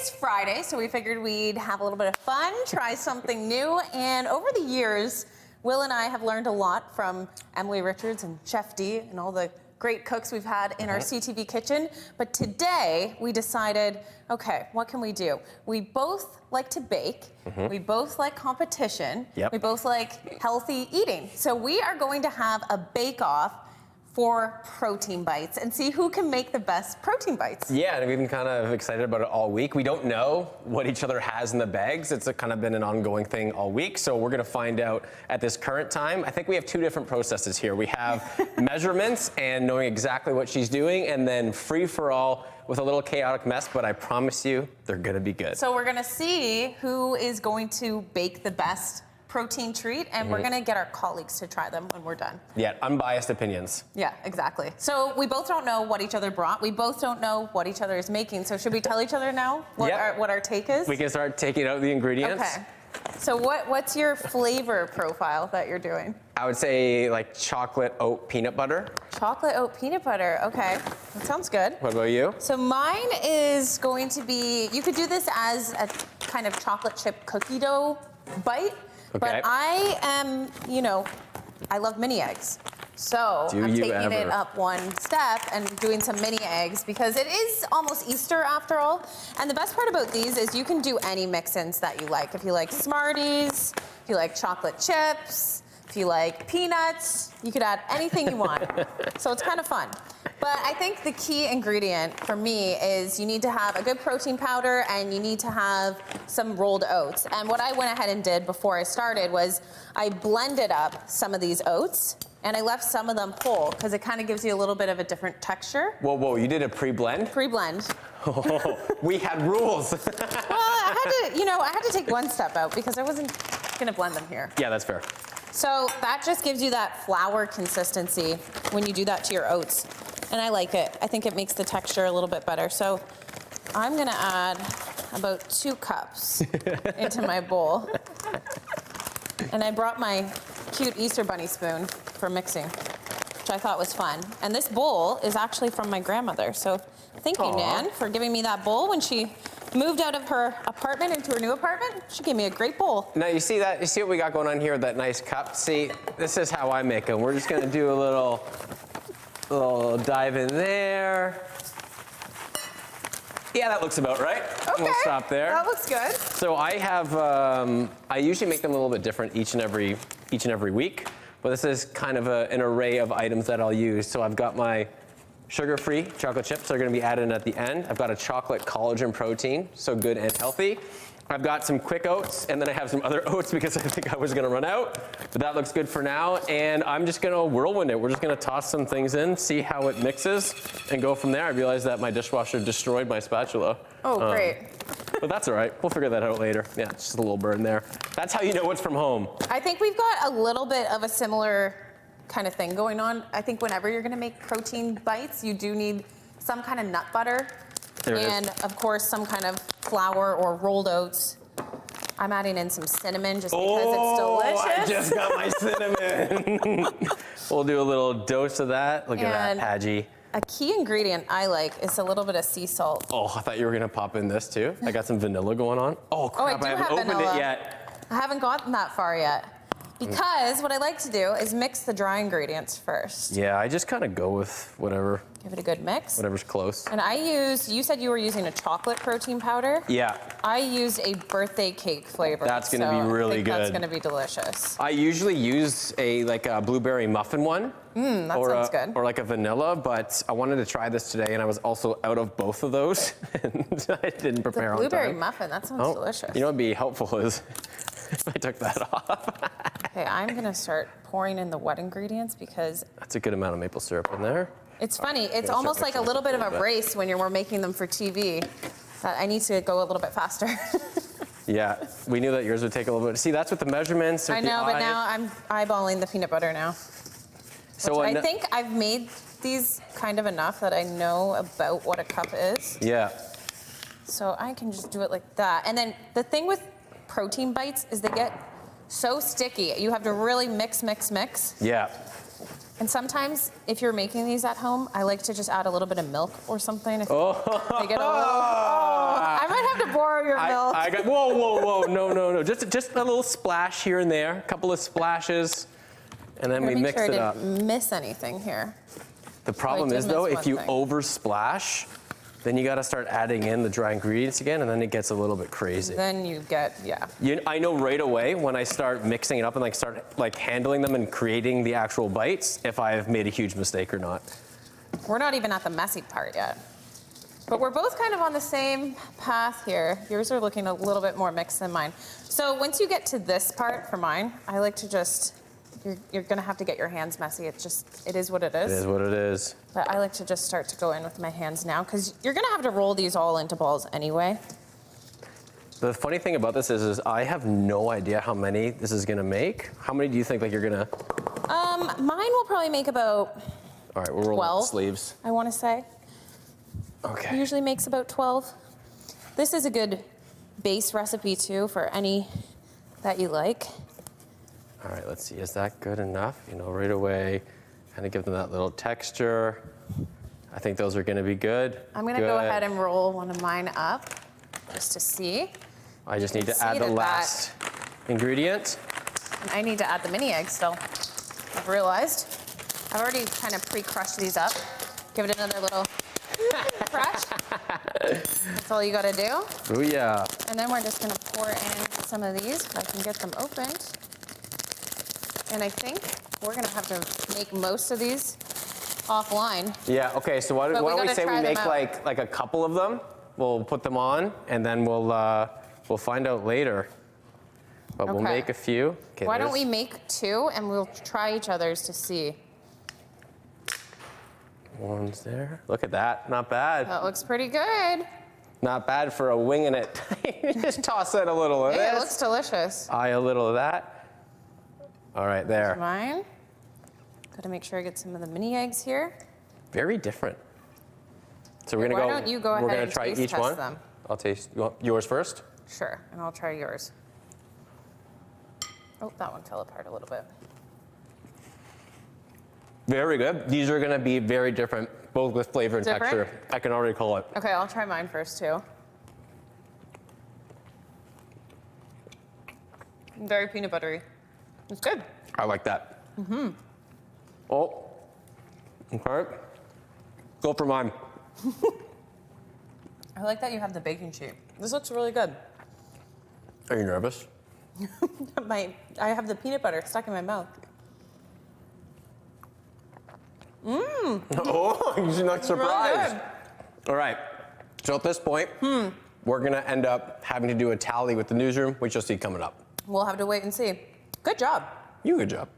is Friday, so we figured we'd have a little bit of fun, try something new, and over the years, Will and I have learned a lot from Emily Richards and Chef D and all the great cooks we've had in our CTV kitchen. But today, we decided, okay, what can we do? We both like to bake. We both like competition. We both like healthy eating. So we are going to have a bake-off for protein bites and see who can make the best protein bites. Yeah, and we've been kind of excited about it all week. We don't know what each other has in the bags. It's kind of been an ongoing thing all week, so we're gonna find out at this current time. I think we have two different processes here. We have measurements and knowing exactly what she's doing, and then free-for-all with a little chaotic mess, but I promise you, they're gonna be good. So we're gonna see who is going to bake the best protein treat, and we're gonna get our colleagues to try them when we're done. Yeah, unbiased opinions. Yeah, exactly. So we both don't know what each other brought. We both don't know what each other is making. So should we tell each other now what our take is? We can start taking out the ingredients. Okay. So what's your flavor profile that you're doing? I would say like chocolate oat peanut butter. Chocolate oat peanut butter. Okay, that sounds good. What about you? So mine is going to be, you could do this as a kind of chocolate chip cookie dough bite. But I am, you know, I love mini eggs. So I'm taking it up one step and doing some mini eggs because it is almost Easter after all. And the best part about these is you can do any mix-ins that you like. If you like Smarties, if you like chocolate chips, if you like peanuts, you could add anything you want. So it's kind of fun. But I think the key ingredient for me is you need to have a good protein powder and you need to have some rolled oats. And what I went ahead and did before I started was I blended up some of these oats and I left some of them whole because it kind of gives you a little bit of a different texture. Whoa, whoa, you did a pre-blend? Pre-blend. Oh, we had rules. Well, I had to, I had to take one step out because I wasn't gonna blend them here. Yeah, that's fair. So that just gives you that flour consistency when you do that to your oats. And I like it. I think it makes the texture a little bit better. So I'm gonna add about 2 cups into my bowl. And I brought my cute Easter bunny spoon for mixing, which I thought was fun. And this bowl is actually from my grandmother. So thank you, Nan, for giving me that bowl when she moved out of her apartment into her new apartment. She gave me a great bowl. Now you see that? You see what we got going on here with that nice cup? See, this is how I make them. We're just gonna do a little dive in there. Yeah, that looks about right. Okay, we'll stop there. That looks good. So I have, I usually make them a little bit different each and every week, but this is kind of an array of items that I'll use. So I've got my sugar-free chocolate chips that are gonna be added in at the end. I've got a chocolate collagen protein, so good and healthy. I've got some quick oats, and then I have some other oats because I think I was gonna run out, but that looks good for now. And I'm just gonna whirlwind it. We're just gonna toss some things in, see how it mixes, and go from there. I realized that my dishwasher destroyed my spatula. Oh, great. But that's all right. We'll figure that out later. Yeah, it's just a little burn there. That's how you know it's from home. I think we've got a little bit of a similar kind of thing going on. I think whenever you're gonna make protein bites, you do need some kind of nut butter. And of course, some kind of flour or rolled oats. I'm adding in some cinnamon just because it's delicious. I just got my cinnamon. We'll do a little dose of that. Look at that, Padgy. A key ingredient I like is a little bit of sea salt. Oh, I thought you were gonna pop in this too. I got some vanilla going on. Oh crap, I haven't opened it yet. I haven't gotten that far yet. Because what I like to do is mix the dry ingredients first. Yeah, I just kind of go with whatever. Give it a good mix. Whatever's close. And you said you were using a chocolate protein powder? Yeah. I used a birthday cake flavor. That's gonna be really good. That's gonna be delicious. I usually use a blueberry muffin one. That sounds good. Or like a vanilla, but I wanted to try this today and I was also out of both of those and I didn't prepare on time. The blueberry muffin, that sounds delicious. You know what would be helpful is if I took that off. Okay, I'm gonna start pouring in the wet ingredients because that's a good amount of maple syrup in there. It's funny, it's almost like a little bit of a race when we're making them for TV. That I need to go a little bit faster. Yeah, we knew that yours would take a little bit. See, that's with the measurements. I know, but now I'm eyeballing the peanut butter now. So I think I've made these kind of enough that I know about what a cup is. Yeah. So I can just do it like that. And then the thing with protein bites is they get so sticky. You have to really mix. Yeah. And sometimes, if you're making these at home, I like to just add a little bit of milk or something. If they get a little, I might have to I borrow your milk? I got, whoa, no. Just a little splash here and there, a couple of splashes, and then we mix it up. I didn't miss anything here. The problem is though, if you over splash, then you got to start adding in the dry ingredients again, and then it gets a little bit crazy. Then you get, yeah. I know right away when I start mixing it up and start handling them and creating the actual bites, if I've made a huge mistake or not. We're not even at the messy part yet. But we're both kind of on the same path here. Yours are looking a little bit more mixed than mine. So once you get to this part for mine, I like to just, you're gonna have to get your hands messy. It is what it is. It is what it is. But I like to just start to go in with my hands now, because you're gonna have to roll these all into balls anyway. The funny thing about this is I have no idea how many this is gonna make. How many do you think you're gonna? Mine will probably make about, all right, we'll roll 12, the sleeves. I wanna say. Okay. It usually makes about 12. This is a good base recipe too for any that you like. All right, let's see, is that good enough? Right away, kind of give them that little texture. I think those are gonna be good. I'm gonna go ahead and roll one of mine up just to see. I just need to add the last ingredient. And I need to add the mini egg still, I've realized. I've already kind of pre-crushed these up. Give it another little crush. That's all you gotta do. Oh yeah. And then we're just gonna pour in some of these if I can get them opened. And I think we're gonna have to make most of these offline. Yeah, okay, so why don't we say we make like a couple of them? We'll put them on and then we'll find out later. But we'll make a few. Okay, why don't we make 2 and we'll try each other's to see. One's there. Look at that, not bad. That looks pretty good. Not bad for a winging it. Just toss in a little of this. It looks delicious. A little of that. All right, there. Mine. Got to make sure I get some of the mini eggs here. Very different. So we're gonna Why don't you go ahead and try taste each test one. them? I'll taste. You want yours first? Sure, and I'll try yours. Oh, that one fell apart a little bit. Very good. These are gonna be very different, both with flavor and texture. I can already call it. Okay, I'll try mine first too. Very peanut buttery. It's good. I like that. Mm-hmm. Oh, okay. Go for mine. I like that you have the baking sheet. This looks really good. Are you nervous? I have the peanut butter stuck in my mouth. Mmm. Oh, you're not surprised. Really all right. So at this point, we're gonna end up having to do a tally with the newsroom, which you'll see coming up. We'll have to wait and see. Good job. Good job.